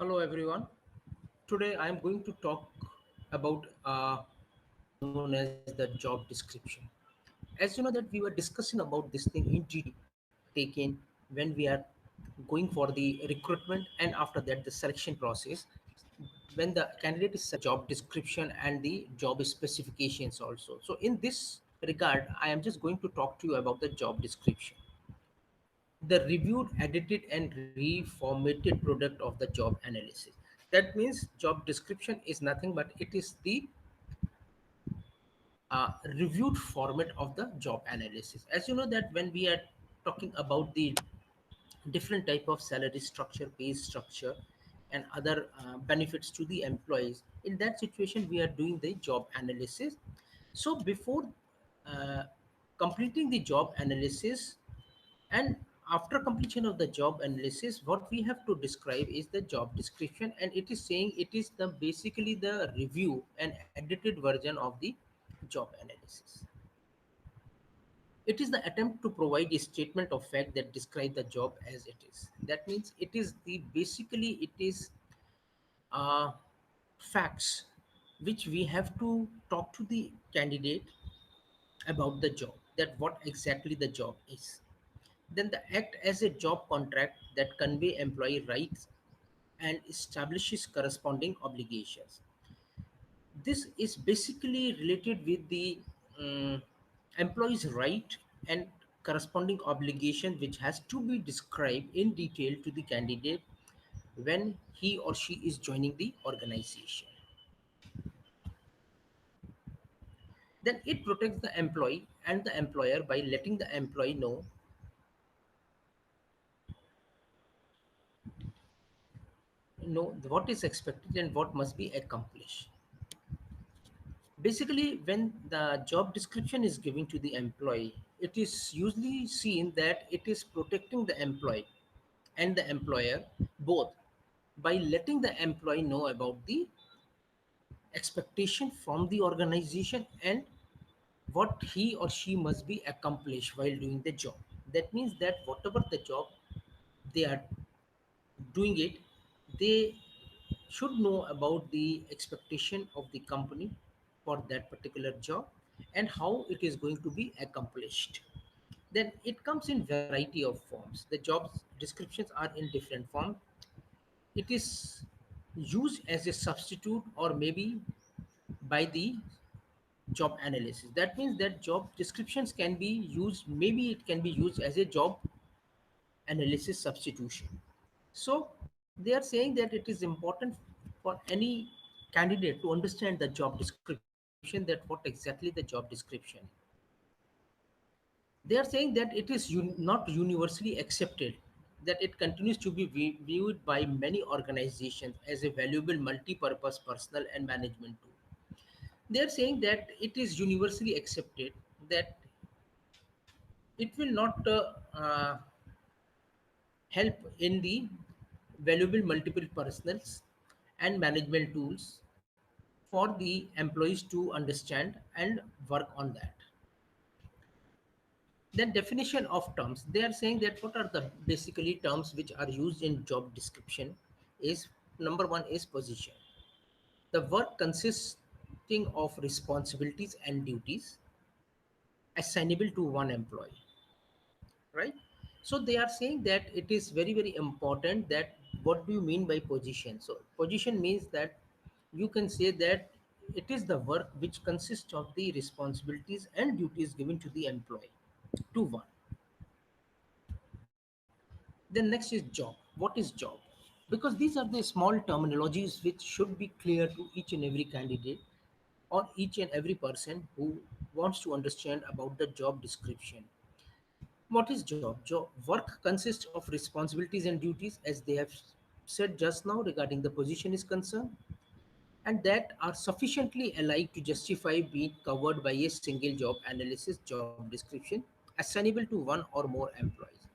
Hello everyone. Today I am going to talk about known as the job description. As you know that we were discussing about this thing in detail taken when we are going for the recruitment and after that the selection process when the candidate is job description and the job specifications also. So in this regard I am just going to talk to you about the job description, the reviewed, edited, and reformatted product of the job analysis. That means job description is nothing but it is the reviewed format of the job analysis. As you know that when we are talking about the different type of salary structure, pay structure, and other benefits to the employees, in that situation we are doing the job analysis. So before uh, completing the job analysis and after completion of the job analysis, what we have to describe is the job description, and it is saying it is the basically the review and edited version of the job analysis. It is the attempt to provide a statement of fact that describe the job as it is. That means it is the basically it is uh, facts which we have to talk to the candidate about the job, that what exactly the job is. Then the act as a job contract that convey employee rights and establishes corresponding obligations. This is basically related with the um, employee's right and corresponding obligation which has to be described in detail to the candidate when he or she is joining the organization. Then it protects the employee and the employer by letting the employee know what is expected and what must be accomplished. Basically, when the job description is given to the employee, it is usually seen that it is protecting the employee and the employer both by letting the employee know about the expectation from the organization and what he or she must be accomplished while doing the job. That means that whatever the job they are doing it, they should know about the expectation of the company for that particular job and how it is going to be accomplished. Then it comes in variety of forms. The job descriptions are in different forms. It is used as a substitute or maybe by the job analysis. That means that job descriptions can be used, maybe it can be used as a job analysis substitution. So they are saying that it is important for any candidate to understand the job description, that what exactly the job description. They are saying that it is not universally accepted, that it continues to be viewed by many organizations as a valuable multi-purpose personal and management tool. They are saying that it is universally accepted that it will not help in the valuable multiple personals and management tools for the employees to understand and work on that. Then definition of terms. They are saying that what are the basically terms which are used in job description is number one is position. The work consisting of responsibilities and duties assignable to one employee, right? So they are saying that it is very very important that what do you mean by position. So position means that you can say that it is the work which consists of the responsibilities and duties given to the employee to one. Then next is job. What is job? Because these are the small terminologies which should be clear to each and every candidate or each and every person who wants to understand about the job description. What is job? Job work consists of responsibilities and duties, as they have said just now regarding the position is concerned, and that are sufficiently alike to justify being covered by a single job analysis job description assignable to one or more employees.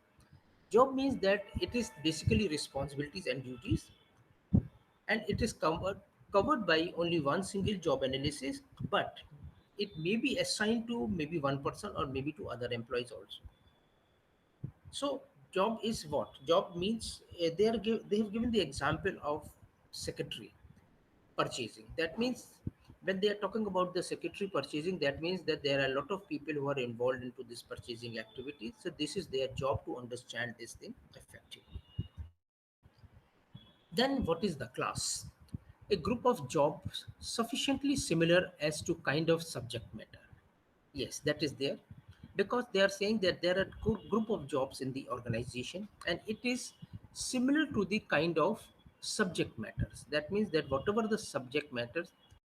Job means that it is basically responsibilities and duties, and it is covered by only one single job analysis, but it may be assigned to maybe one person or maybe to other employees also. So Job is what? Job means they have given the example of secretary purchasing. That means when they are talking about the secretary purchasing, that means that there are a lot of people who are involved into this purchasing activity. So this is their job to understand this thing effectively. Then what is the class? A group of jobs sufficiently similar as to kind of subject matter. Yes, that is there, because they are saying that there are group of jobs in the organization and it is similar to the kind of subject matters. That means that whatever the subject matters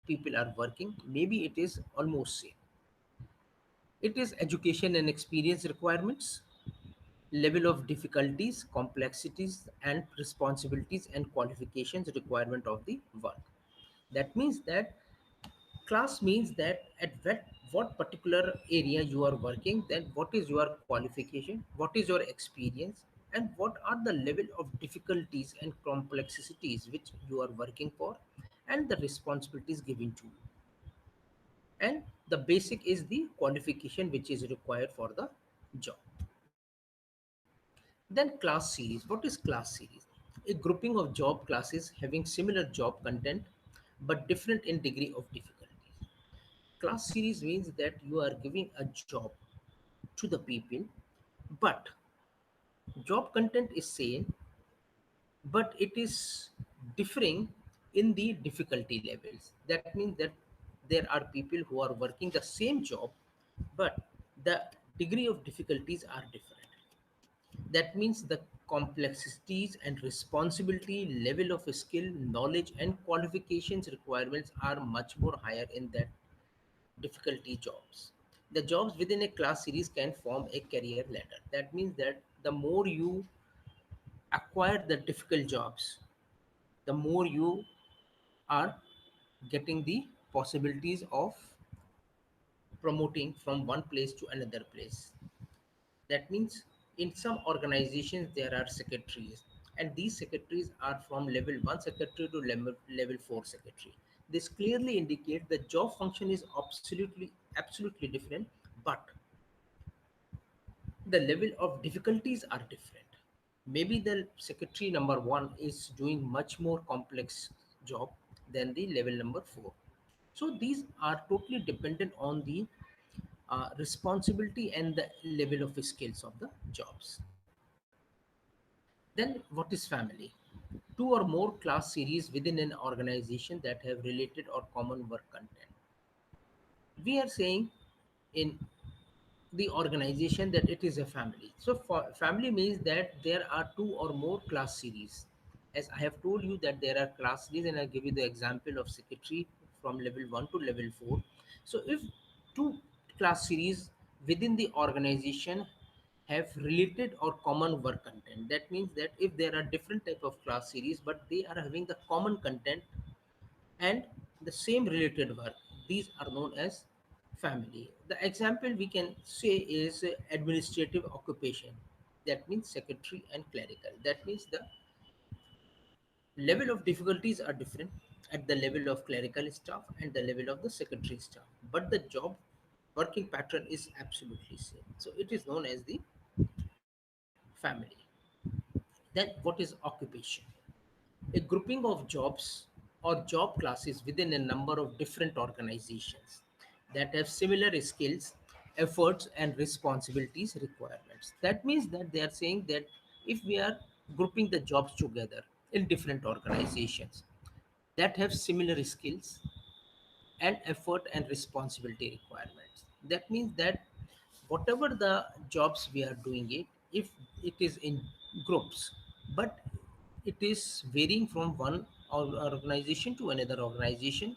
people are working, maybe it is almost same. It is education and experience requirements, level of difficulties, complexities, and responsibilities and qualifications requirement of the work. That means that class means that at what particular area you are working, then what is your qualification, what is your experience, and what are the level of difficulties and complexities which you are working for, and the responsibilities given to you. And the basic is the qualification which is required for the job. Then class series. What is class series? A grouping of job classes having similar job content but different in degree of difficulty. Class series means that you are giving a job to the people, but job content is same, but it is differing in the difficulty levels. That means that there are people who are working the same job, but the degree of difficulties are different. That means the complexities and responsibility level of skill, knowledge, and qualifications requirements are much more higher in that difficulty jobs. The jobs within a class series can form a career ladder. That means that the more you acquire the difficult jobs, the more you are getting the possibilities of promoting from one place to another place. That means in some organizations there are secretaries, and these secretaries are from level 1 secretary to level 4 secretary. This clearly indicates the job function is absolutely different, but the level of difficulties are different. Maybe the secretary number 1 is doing much more complex job than the level number 4. So these are totally dependent on the responsibility and the level of skills of the jobs. Then what is family? Two or more class series within an organization that have related or common work content. We are saying in the organization that it is a family. So for family means that there are two or more class series. As I have told you that there are class series, and I'll give you the example of secretary from level 1 to level 4. So if two class series within the organization have related or common work content, that means that if there are different type of class series but they are having the common content and the same related work, these are known as family. The example we can say is administrative occupation. That means secretary and clerical. That means the level of difficulties are different at the level of clerical staff and the level of the secretary staff, but the job working pattern is absolutely same. So it is known as the family. Then what is occupation? A grouping of jobs or job classes within a number of different organizations that have similar skills, efforts, and responsibilities requirements. That means that they are saying that if we are grouping the jobs together in different organizations that have similar skills and effort and responsibility requirements, that means that whatever the jobs we are doing it, if it is in groups, but it is varying from one organization to another organization,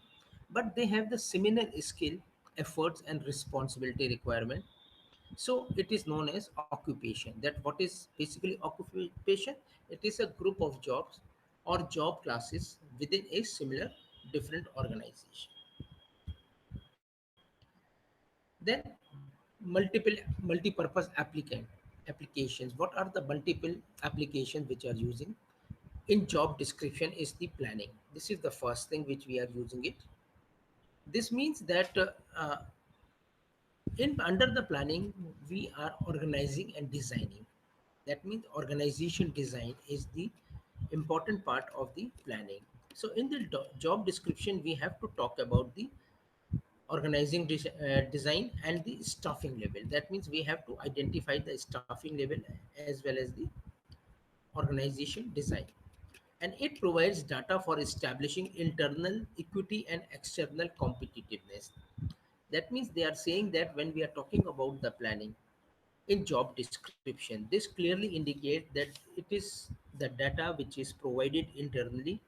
but they have the similar skill, efforts, and responsibility requirement. So it is known as occupation. That what is basically occupation? It is a group of jobs or job classes within a similar different organization. Then multiple multi-purpose applications. What are the multiple applications which are using? In job description is the planning. This is the first thing which we are using it. This means that in under the planning we are organizing and designing. That means organization design is the important part of the planning. So in the job description, we have to talk about the design and the staffing level. That means we have to identify the staffing level as well as the organization design. And it provides data for establishing internal equity and external competitiveness. That means they are saying that when we are talking about the planning in job description, this clearly indicates that it is the data which is provided internally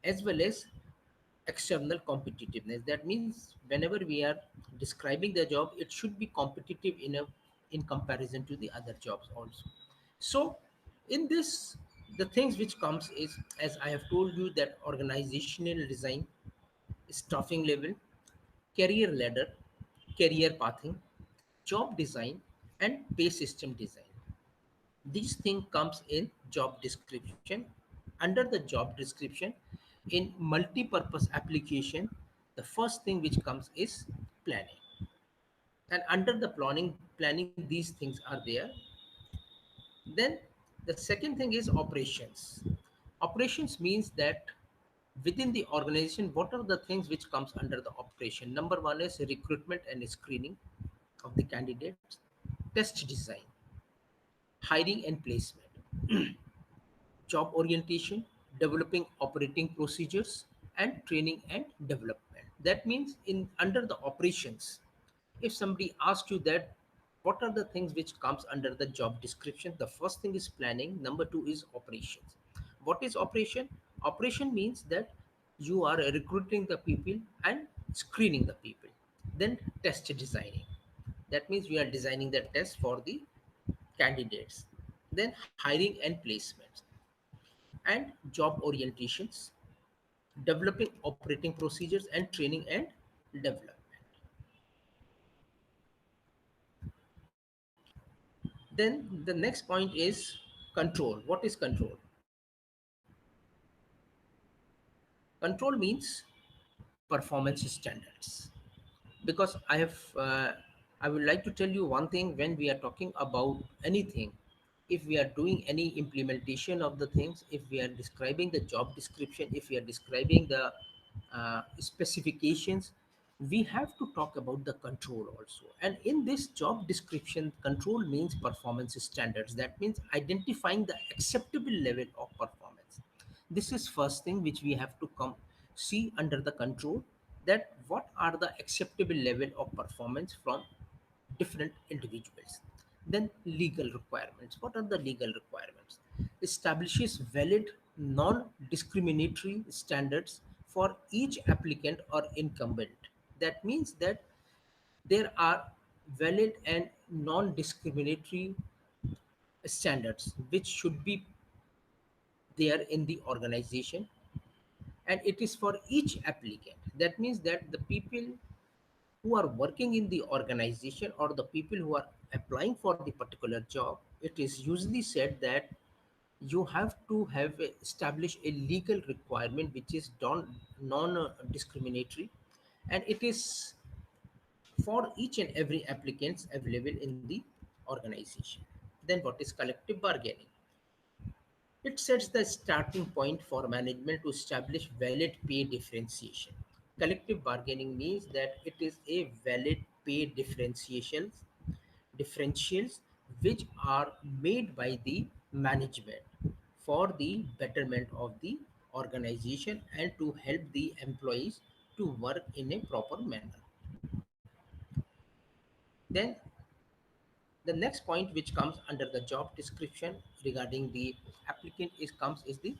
as well as external competitiveness. That means whenever we are describing the job, it should be competitive in comparison to the other jobs also. So in this, the things which comes is, as I have told you, that organizational design, staffing level, career ladder, career pathing, job design, and pay system design. These thing comes in job description. Under the job description, in multi-purpose application, the first thing which comes is planning. And under the planning these things are there. Then the second thing is operations. Operations means that within the organization, what are the things which comes under the operation? Number one is recruitment and screening of the candidates, test design, hiring and placement, job orientation, developing operating procedures, and training and development. That means in under the operations, if somebody asks you that what are the things which comes under the job description, the first thing is planning, number two is operations. What is operation? Operation means that you are recruiting the people and screening the people. Then test designing. That means we are designing the test for the candidates. Then hiring and placements and job orientations, developing operating procedures, and training and development. Then the next point is control. What is control? Control means performance standards. Because I would like to tell you one thing. When we are talking about anything, if we are doing any implementation of the things, if we are describing the job description, if we are describing the specifications, we have to talk about the control also. And in this job description, control means performance standards. That means identifying the acceptable level of performance. This is first thing which we have to come see under the control, that what are the acceptable level of performance from different individuals. Then legal requirements. What are the legal requirements? Establishes valid non-discriminatory standards for each applicant or incumbent. That means that there are valid and non-discriminatory standards which should be there in the organization, and it is for each applicant. That means that the people who are working in the organization or the people who are applying for the particular job, it is usually said that you have to have established a legal requirement which is non discriminatory, and it is for each and every applicants available in the organization. Then what is collective bargaining? It sets the starting point for management to establish valid pay differentiation. Collective bargaining means that it is a valid pay differentials which are made by the management for the betterment of the organization and to help the employees to work in a proper manner. Then the next point which comes under the job description regarding the applicant is comes is the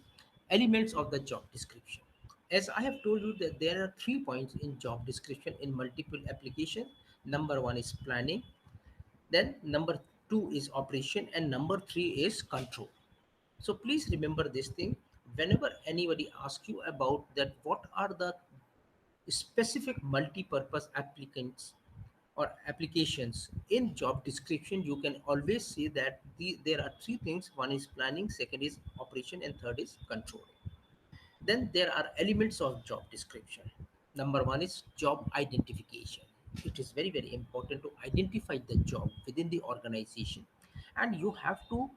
elements of the job description. As I have told you that there are 3 points in job description in multiple application. Number one is planning, then number two is operation, and number three is control. So please remember this thing. Whenever anybody asks you about that what are the specific multi-purpose applicants or applications in job description, you can always see that there are three things. One is planning, second is operation, and third is control. Then there are elements of job description. Number one is job identification. It is very, very important to identify the job within the organization and you have to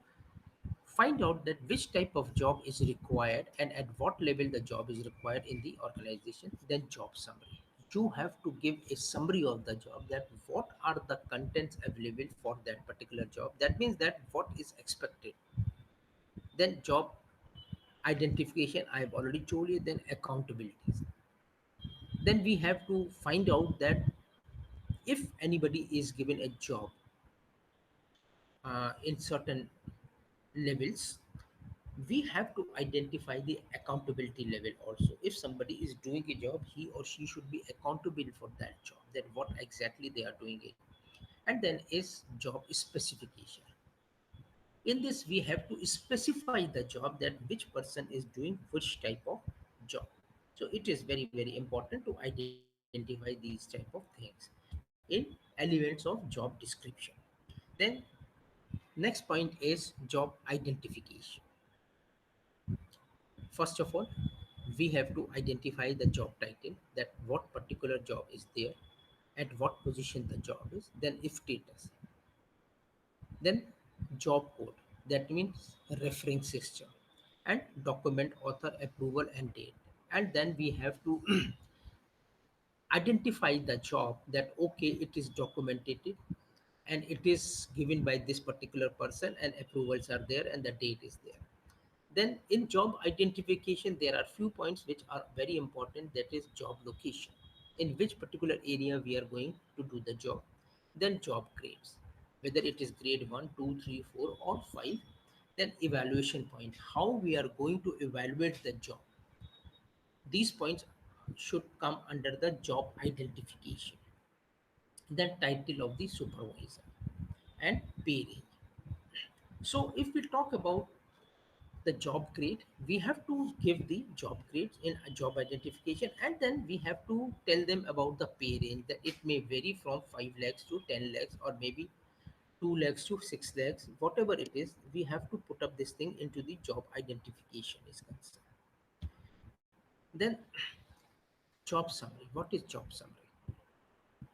find out that which type of job is required and at what level the job is required in the organization. Then job summary, you have to give a summary of the job, that what are the contents available for that particular job, that means that what is expected. Then job identification, I have already told you. Then accountabilities, then we have to find out that if anybody is given a job in certain levels, we have to identify the accountability level also. If somebody is doing a job, he or she should be accountable for that job, that what exactly they are doing it. And then is job specification. In this, we have to specify the job, that which person is doing which type of job. So it is very very important to identify these type of things in elements of job description. Then next point is job identification. First of all, we have to identify the job title, that what particular job is there, at what position the job is, then if status, then job code, that means reference system, and document author approval and date. And then we have to identify the job, that okay, it is documented and it is given by this particular person and approvals are there and the date is there. Then in job identification, there are few points which are very important, that is job location, in which particular area we are going to do the job. Then job grades, whether it is grade 1, 2, 3, 4 or 5. Then evaluation point, how we are going to evaluate the job. These points should come under the job identification. Then title of the supervisor and pay range. So if we talk about the job grade, we have to give the job grades in a job identification, and then we have to tell them about the pay range, that it may vary from 5 lakhs to 10 lakhs or maybe 2 lakhs to 6 lakhs, whatever it is. We have to put up this thing into the job identification is concerned. Then job summary, what is job summary?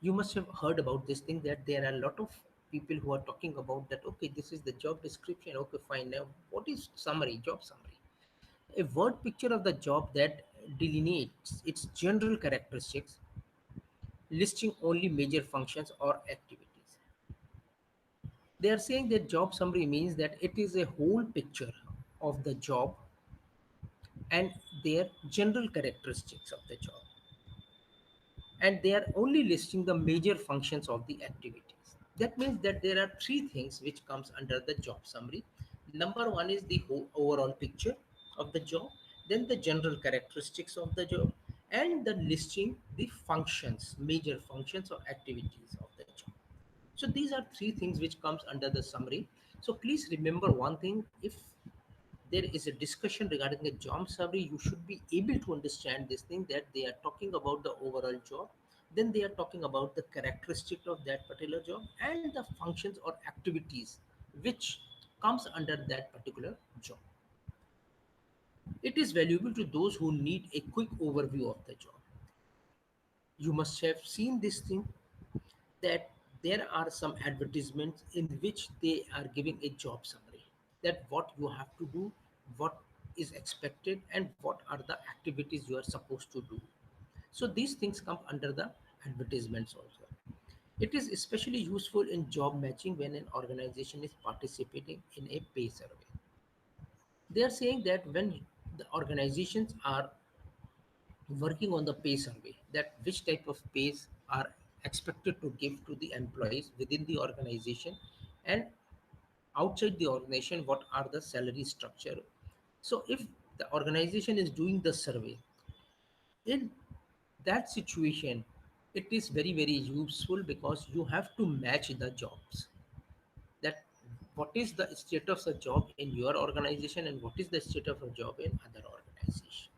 You must have heard about this thing, that there are a lot of people who are talking about that, okay, this is the job description, okay fine, now what is summary, job summary? A word picture of the job that delineates its general characteristics, listing only major functions or activities. They are saying that job summary means that it is a whole picture of the job and their general characteristics of the job, and they are only listing the major functions of the activities. That means that there are three things which comes under the job summary. Number one is the overall picture of the job, then the general characteristics of the job, and the listing the functions, major functions or activities of the job. So these are three things which comes under the summary. So please remember one thing, if there is a discussion regarding a job summary, you should be able to understand this thing, that they are talking about the overall job, then they are talking about the characteristic of that particular job and the functions or activities which comes under that particular job. It is valuable to those who need a quick overview of the job. You must have seen this thing, that there are some advertisements in which they are giving a job summary, that what you have to do, what is expected, and what are the activities you are supposed to do. So these things come under the advertisements also. It is especially useful in job matching when an organization is participating in a pay survey. They are saying that when the organizations are working on the pay survey, that which type of pays are expected to give to the employees within the organization, and outside the organization what are the salary structure. So if the organization is doing the survey, in that situation it is very very useful, because you have to match the jobs, that what is the state of the job in your organization and what is the state of a job in other organization.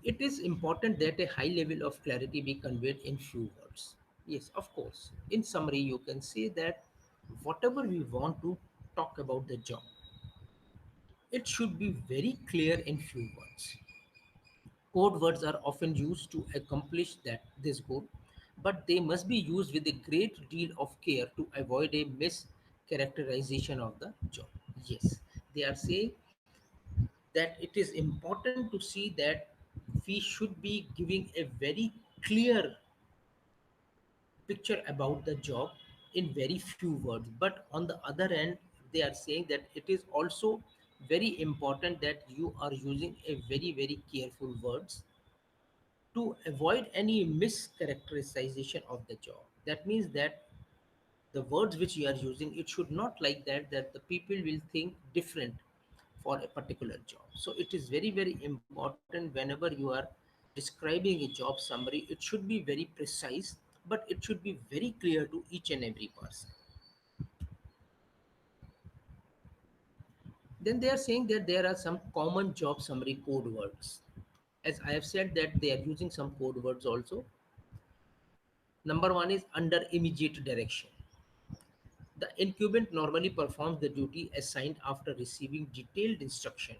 It is important that a high level of clarity be conveyed in few words. Yes, of course. In summary, you can say that whatever we want to talk about the job, it should be very clear in few words. Code words are often used to accomplish that this goal, but they must be used with a great deal of care to avoid a mischaracterization of the job. Yes, they are saying that it is important to see that we should be giving a very clear picture about the job in very few words, but on the other hand they are saying that it is also very important that you are using a very careful words to avoid any mischaracterization of the job. That means that the words which you are using, it should not like that the people will think different for a particular job. So it is very important whenever you are describing a job summary, it should be very precise, but it should be very clear to each and every person. Then they are saying that there are some common job summary code words. As I have said that they are using some code words also. Number one is under immediate direction. The incumbent normally performs the duty assigned after receiving detailed instruction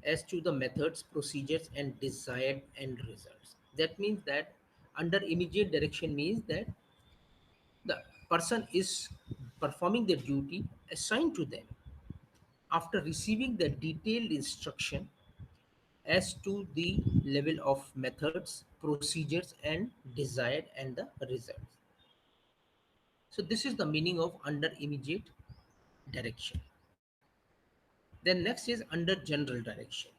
as to the methods, procedures, and desired end results. That means that under immediate direction means that the person is performing the duty assigned to them after receiving the detailed instruction as to the level of methods, procedures, and desired and the results. So this is the meaning of under immediate direction. Then next is under general direction.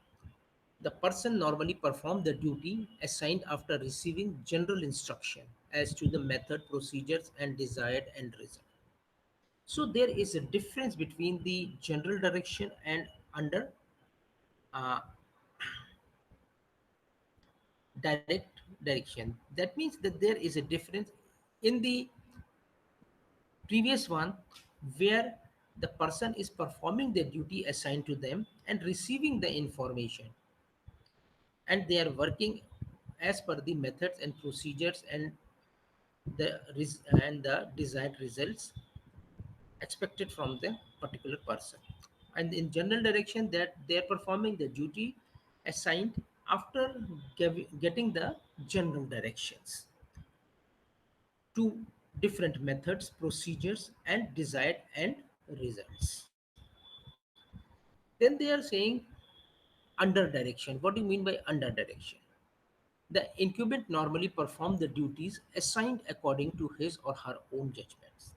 The person normally performs the duty assigned after receiving general instruction as to the method, procedures, and desired end result. So there is a difference between the general direction and under uh, direct direction. That means that there is a difference in the previous one where the person is performing the duty assigned to them and receiving the information, and they are working as per the methods and procedures and and the desired results expected from the particular person. And in general direction, that they are performing the duty assigned after getting the general directions to different methods, procedures, and desired end results. Then they are saying under direction. What do you mean by under direction? The incumbent normally performs the duties assigned according to his or her own judgments,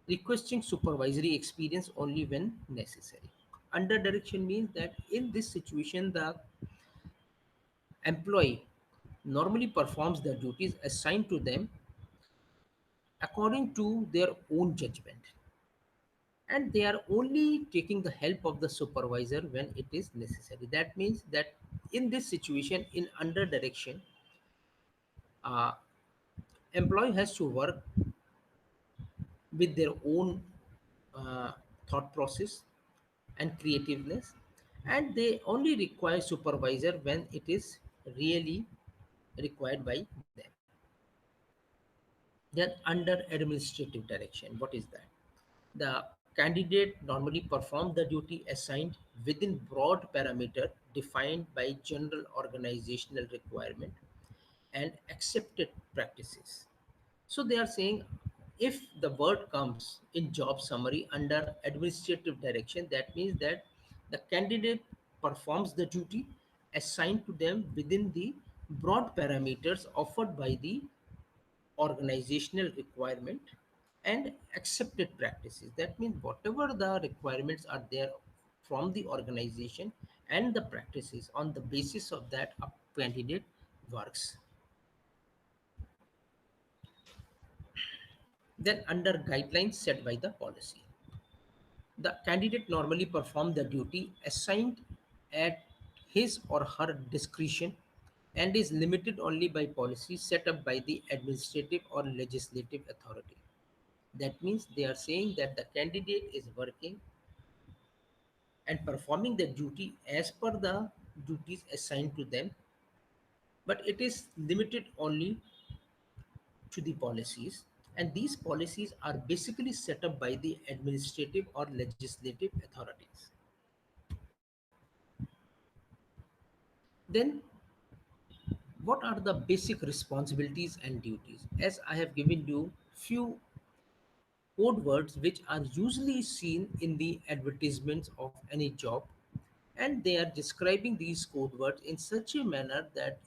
requesting supervisory experience only when necessary. Under direction means that in this situation, the employee normally performs the duties assigned to them according to their own judgment, and they are only taking the help of the supervisor when it is necessary. That means that in this situation, in under direction, uh, employee has to work with their own uh, thought process and creativeness, and they only require supervisor when it is really required by them. Then under administrative direction, what is that? The candidate normally performs the duty assigned within broad parameter defined by general organizational requirement and accepted practices. So they are saying if the word comes in job summary under administrative direction, that means that the candidate performs the duty assigned to them within the broad parameters offered by the organizational requirement and accepted practices. That means whatever the requirements are there from the organization and the practices, on the basis of that a candidate works. Then under guidelines set by the policy, the candidate normally performs the duty assigned at his or her discretion and is limited only by policy set up by the administrative or legislative authority. That means they are saying that the candidate is working and performing the duty as per the duties assigned to them, but it is limited only to the policies, and these policies are basically set up by the administrative or legislative authorities. Then What are the basic responsibilities and duties? As I have given you few code words which are usually seen in the advertisements of any job, and they are describing these code words in such a manner that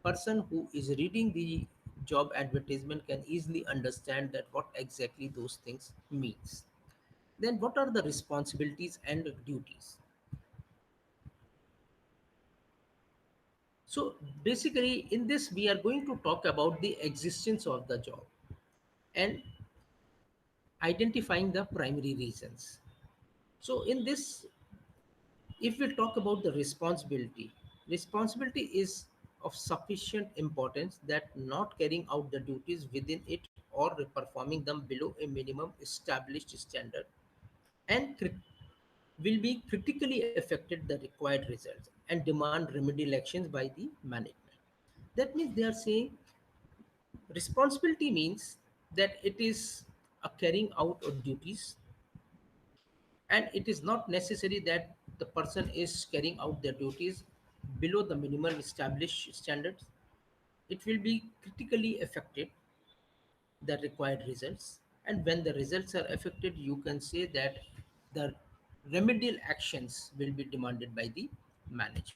person who is reading the job advertisement can easily understand that what exactly those things means. Then what are the responsibilities and duties? So basically in this we are going to talk about the existence of the job and identifying the primary reasons. So in this, if we talk about the responsibility, responsibility is of sufficient importance that not carrying out the duties within it or performing them below a minimum established standard and will be critically affected the required results and demand remedial actions by the management. That means they are saying responsibility means that it is a carrying out of duties, and it is not necessary that the person is carrying out their duties below the minimal established standards. It will be critically affected the required results, and when the results are affected you can say that the remedial actions will be demanded by the management.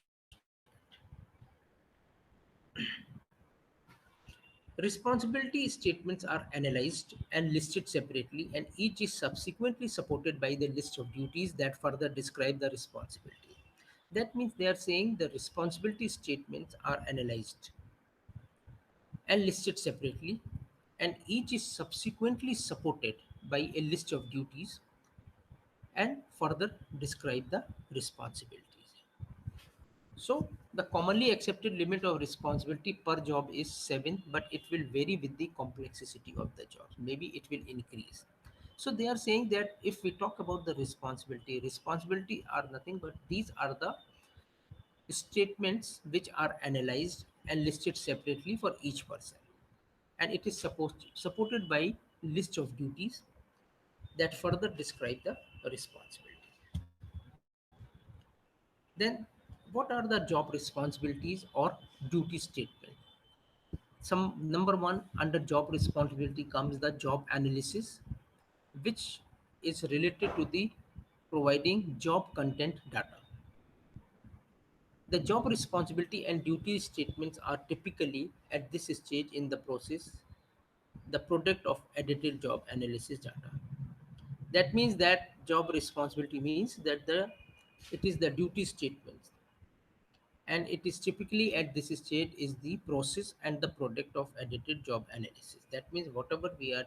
Responsibility statements are analyzed and listed separately, and each is subsequently supported by the list of duties that further describe the responsibility. That means they are saying the responsibility statements are analyzed and listed separately, and each is subsequently supported by a list of duties and further describe the responsibilities. So the commonly accepted limit of responsibility per job is 7, but it will vary with the complexity of the job. Maybe it will increase. So they are saying that if we talk about the responsibility, responsibility are nothing but these are the statements which are analyzed and listed separately for each person. And it is supported by list of duties that further describe the responsibility. Then what are the job responsibilities or duty statement? Some number one under job responsibility comes the job analysis, which is related to the providing job content data. The job responsibility and duty statements are typically at this stage in the process the product of edited job analysis data. That means that job responsibility means that the it is the duty statements, and it is typically at this stage is the process and the product of edited job analysis. That means whatever we are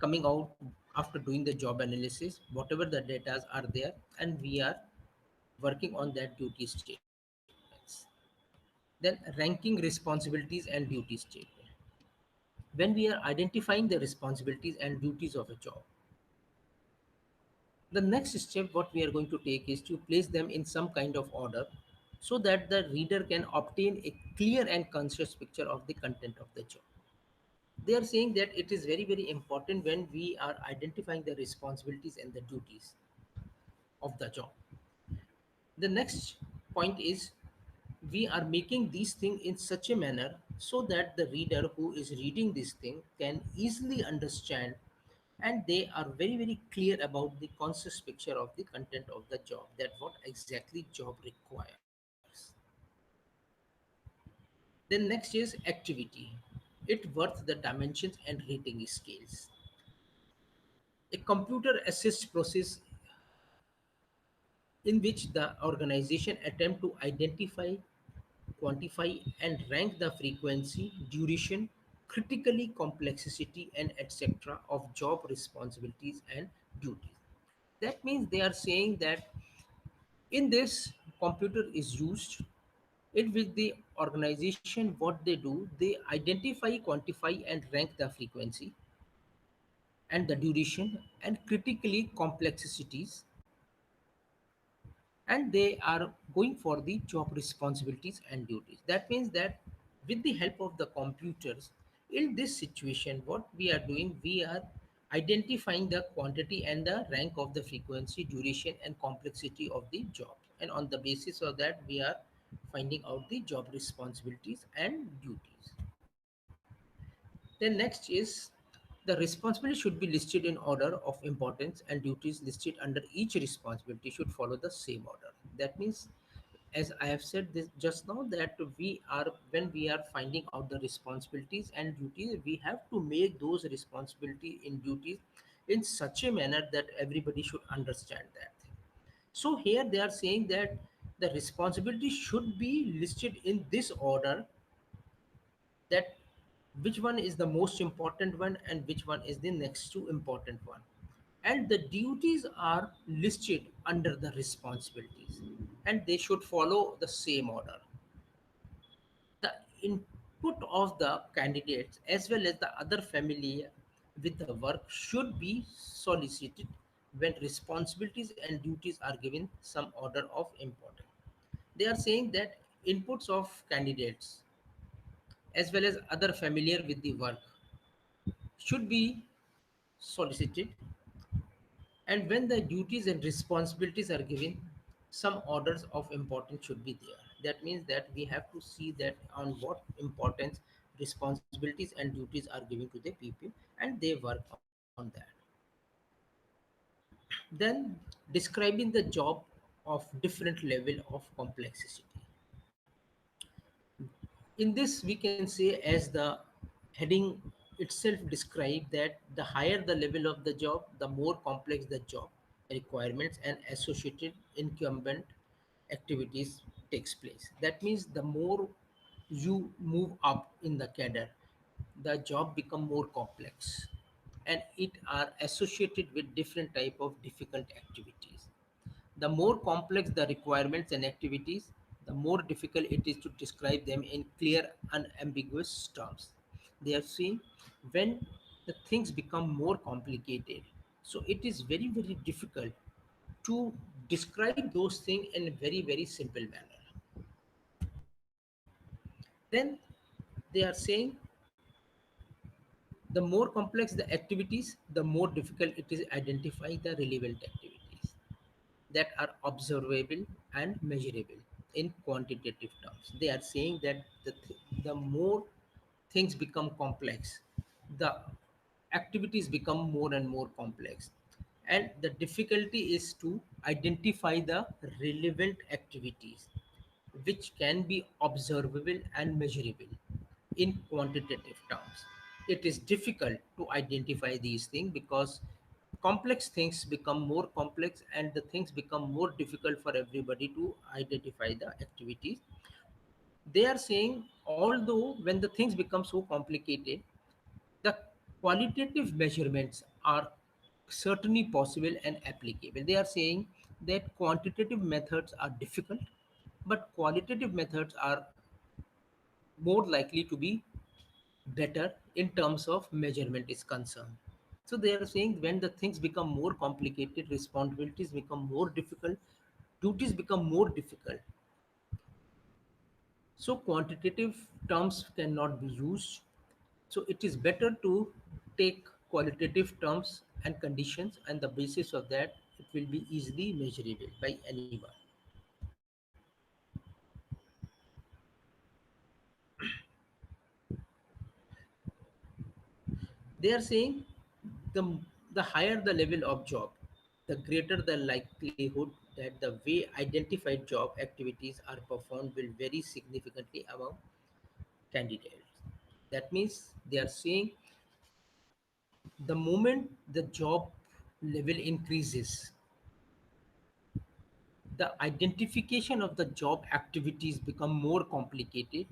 coming out after doing the job analysis, whatever the data are there, and we are working on that duty statements. Then ranking responsibilities and duty statement. When we are identifying the responsibilities and duties of a job, the next step what we are going to take is to place them in some kind of order so that the reader can obtain a clear and conscious picture of the content of the job. They are saying that it is very very important when we are identifying the responsibilities and the duties of the job. The next point is we are making these things in such a manner so that the reader who is reading this thing can easily understand, and they are very very clear about the conscious picture of the content of the job, that what exactly job requires. Then next is activity. It worth the dimensions and rating scales. A computer assist process in which the organization attempt to identify, quantify and rank the frequency, duration, critically complexity and etc. of job responsibilities and duties. That means they are saying that in this computer is used it with the organization what they do, they identify, quantify and rank the frequency and the duration and critically complexities, and they are going for the job responsibilities and duties. That means that with the help of the computers in this situation what we are doing, we are identifying the quantity and the rank of the frequency, duration and complexity of the job, and on the basis of that we are finding out the job responsibilities and duties. Then next is the responsibility should be listed in order of importance, and duties listed under each responsibility should follow the same order. That means, as I have said this just now, that we are when we are finding out the responsibilities and duties, we have to make those responsibility in duties in such a manner that everybody should understand that thing. So here they are saying that the responsibility should be listed in this order, that which one is the most important one and which one is the next to important one, and the duties are listed under the responsibilities, and they should follow the same order. The input of the candidates as well as the other familiar with the work should be solicited when responsibilities and duties are given some order of importance. They are saying that inputs of candidates as well as other familiar with the work should be solicited, and when the duties and responsibilities are given, some orders of importance should be there. That means that we have to see that on what importance responsibilities and duties are given to the people, and they work on that. Then describing the job of different level of complexity. In this we can say, as the heading itself describe, that the higher the level of the job, the more complex the job requirements and associated incumbent activities takes place. That means the more you move up in the cadre, the job become more complex, and it are associated with different type of difficult activities. The more complex the requirements and activities, the more difficult it is to describe them in clear, unambiguous terms. They have seen when the things become more complicated, so it is very, very difficult to describe those things in a very, very simple manner. Then they are saying the more complex the activities, the more difficult it is identify the relevant activities that are observable and measurable in quantitative terms. They are saying that the more things become complex, the activities become more and more complex. And the difficulty is to identify the relevant activities which can be observable and measurable in quantitative terms. It is difficult to identify these things because complex things become more complex, and the things become more difficult for everybody to identify the activities. They are saying, although when the things become so complicated, the qualitative measurements are certainly possible and applicable. They are saying that quantitative methods are difficult, but qualitative methods are more likely to be better in terms of measurement is concerned. So they are saying when the things become more complicated, responsibilities become more difficult, duties become more difficult. So quantitative terms cannot be used. So it is better to take qualitative terms and conditions, and the basis of that it will be easily measurable by anyone. They are saying the the higher the level of job, the greater the likelihood that the way identified job activities are performed will vary significantly among candidates. That means they are saying the moment the job level increases, the identification of the job activities become more complicated,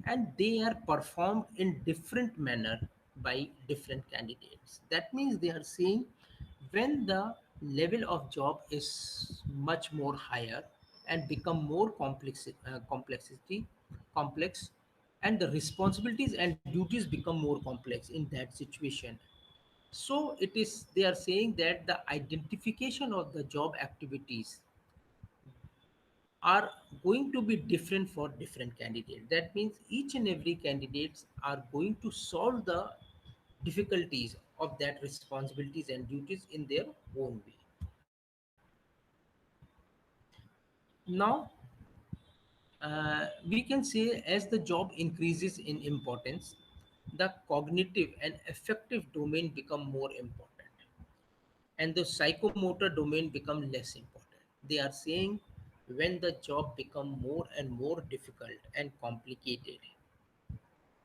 and they are performed in different manner by different candidates. That means they are saying when the level of job is much more higher and become more complex, and the responsibilities and duties become more complex in that situation. So it is, they are saying that the identification of the job activities are going to be different for different candidates. That means each and every candidates are going to solve the difficulties of that responsibilities and duties in their own way. Now We can say as the job increases in importance, the cognitive and affective domain become more important, and the psychomotor domain become less important. They are saying when the job become more and more difficult and complicated,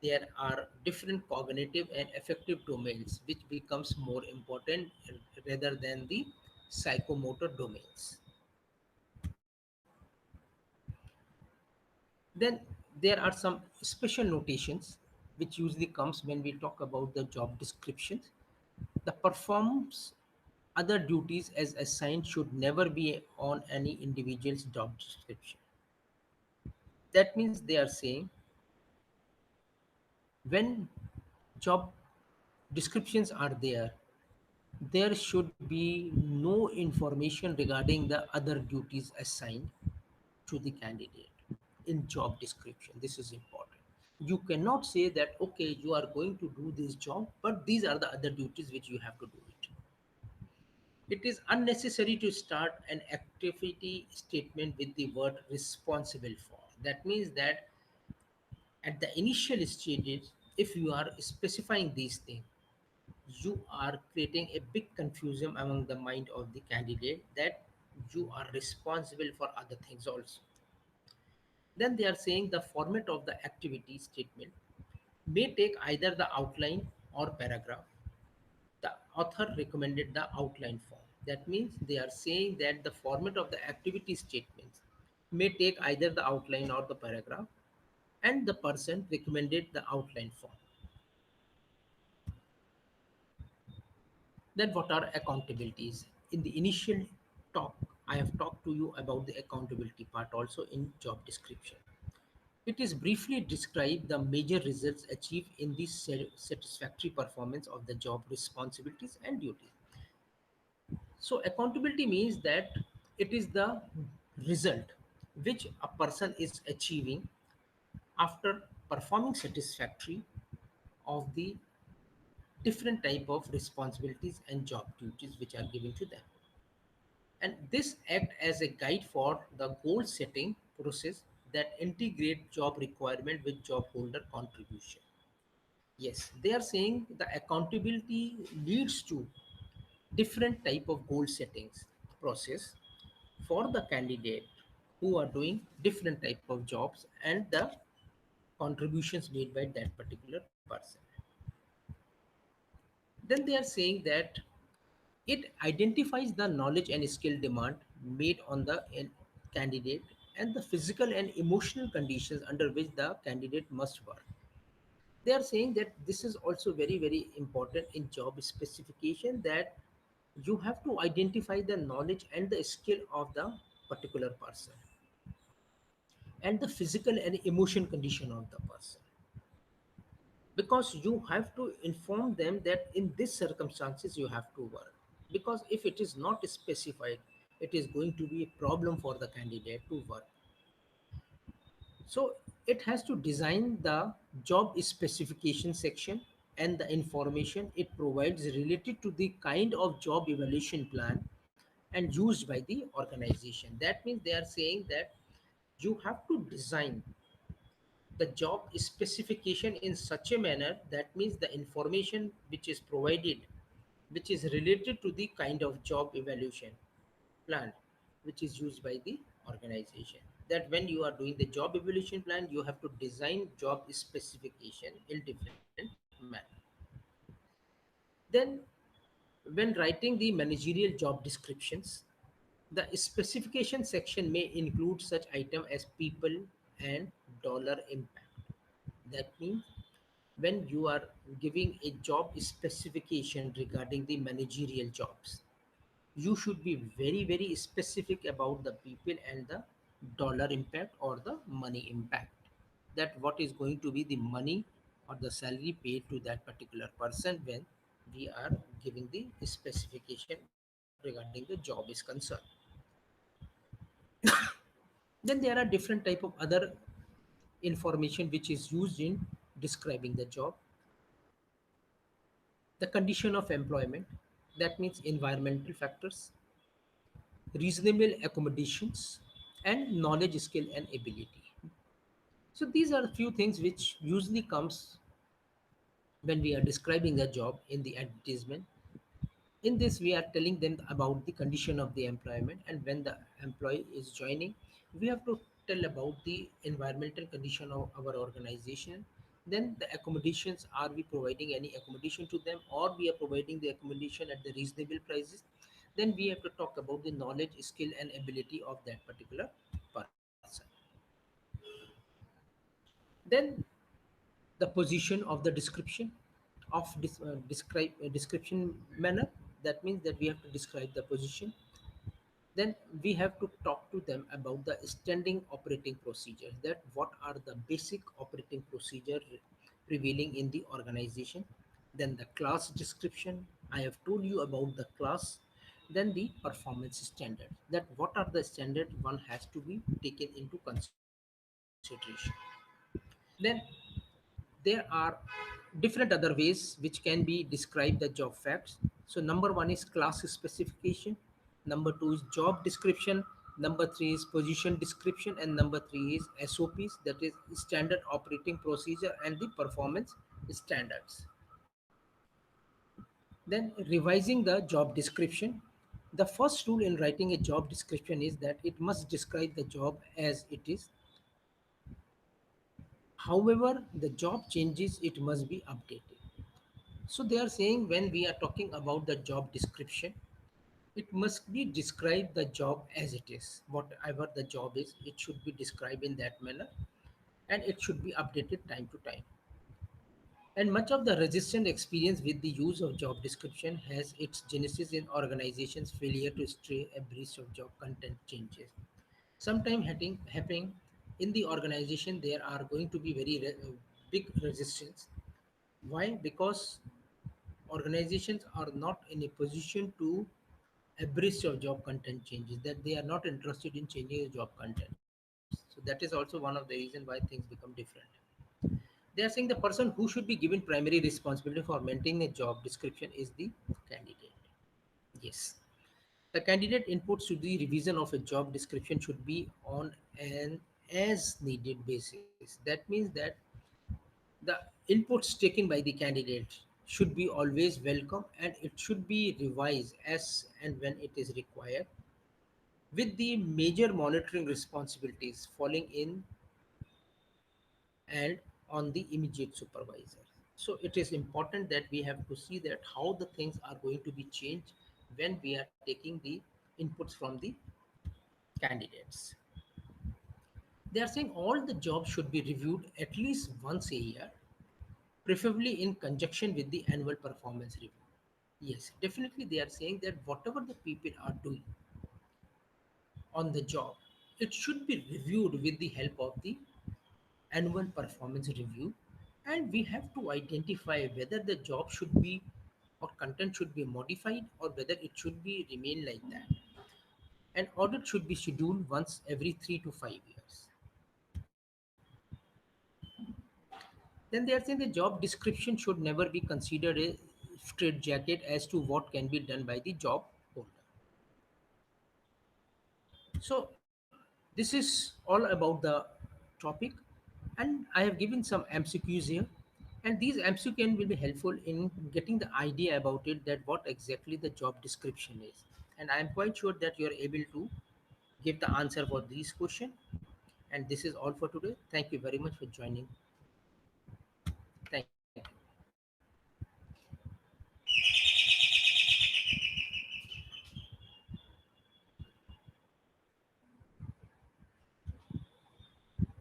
there are different cognitive and affective domains which becomes more important rather than the psychomotor domains. Then there are some special notations which usually comes when we talk about the job descriptions. The performs other duties as assigned should never be on any individual's job description. That means they are saying when job descriptions are there, there should be no information regarding the other duties assigned to the candidate in job description. This is important. You cannot say that okay, you are going to do this job, but these are the other duties which you have to do it. It is unnecessary to start an activity statement with the word responsible for. That means that at the initial stages, if you are specifying these things, you are creating a big confusion among the mind of the candidate that you are responsible for other things also. Then they are saying the format of the activity statement may take either the outline or paragraph. The author recommended the outline form. That means they are saying that the format of the activity statements may take either the outline or the paragraph, and the person recommended the outline form. Then what are accountabilities? In the initial talk, I have talked to you about the accountability part also in job description. It is briefly describe the major results achieved in the satisfactory performance of the job responsibilities and duties. So accountability means that it is the result which a person is achieving after performing satisfactory of the different type of responsibilities and job duties which are given to them. And this act as a guide for the goal setting process that integrate job requirement with job holder contribution. Yes, they are saying the accountability leads to different type of goal settings process for the candidate who are doing different type of jobs and the contributions made by that particular person. Then they are saying that it identifies the knowledge and skill demand made on the candidate and the physical and emotional conditions under which the candidate must work. They are saying that this is also very very important in job specification, that you have to identify the knowledge and the skill of the particular person and the physical and emotion condition of the person, because you have to inform them that in these circumstances you have to work, because if it is not specified, it is going to be a problem for the candidate to work. So it has to design the job specification section and the information it provides related to the kind of job evaluation plan and used by the organization. That means they are saying that you have to design the job specification in such a manner, that means the information which is provided, which is related to the kind of job evaluation plan which is used by the organization. That when you are doing the job evaluation plan, you have to design job specification in different manner. Then when writing the managerial job descriptions, the specification section may include such item as people and dollar impact. That means when you are giving a job specification regarding the managerial jobs, you should be very very specific about the people and the dollar impact or the money impact, that what is going to be the money or the salary paid to that particular person when we are giving the specification regarding the job is concerned. Then there are different type of other information which is used in describing the job. The condition of employment, that means environmental factors, reasonable accommodations, and knowledge, skill, and ability. So these are a few things which usually comes when we are describing a job in the advertisement. In this, we are telling them about the condition of the employment, and when the employee is joining, we have to tell about the environmental condition of our organization. Then the accommodations, are we providing any accommodation to them, or we are providing the accommodation at the reasonable prices? Then we have to talk about the knowledge, skill, and ability of that particular person. Then the position of the description of description manner. That means that we have to describe the position. Then we have to talk to them about the standing operating procedures, that what are the basic operating procedure prevailing in the organization. Then the class description, I have told you about the class. Then the performance standard, that what are the standard one has to be taken into consideration. Then there are different other ways which can be described the job facts. So number one is class specification, number two is job description, number three is position description, and number three is SOPs, that is standard operating procedure, and the performance standards. Then revising the job description. The first rule in writing a job description is that it must describe the job as it is. However, the job changes, it must be updated. So they are saying when we are talking about the job description, it must be described the job as it is. Whatever the job is, it should be described in that manner, and it should be updated time to time. And much of the resistant experience with the use of job description has its genesis in organizations' failure to stay abreast of job content changes. Sometime happening in the organization, there are going to be very big resistance. Why? Because organizations are not in a position to abreast of job content changes, that they are not interested in changing the job contents. So that is also one of the reason why things become different. They are saying the person who should be given primary responsibility for maintaining a job description is the candidate. Yes. The candidate inputs to the revision of a job description should be on an as needed basis. That means that the inputs taken by the candidate should be always welcome, and it should be revised as and when it is required, with the major monitoring responsibilities falling in and on the immediate supervisor. So it is important that we have to see that how the things are going to be changed when we are taking the inputs from the candidates. They are saying all the jobs should be reviewed at least once a year, preferably in conjunction with the annual performance review. Yes, definitely they are saying that whatever the people are doing on the job, it should be reviewed with the help of the annual performance review, and we have to identify whether the job should be or content should be modified, or whether it should be remain like that. An audit should be scheduled once every 3 to 5 years. Then they are saying the job description should never be considered a straitjacket as to what can be done by the job holder. So this is all about the topic, and I have given some MCQs here, and these MCQs will be helpful in getting the idea about it, that what exactly the job description is. And I am quite sure that you are able to give the answer for these questions. And this is all for today. Thank you very much for joining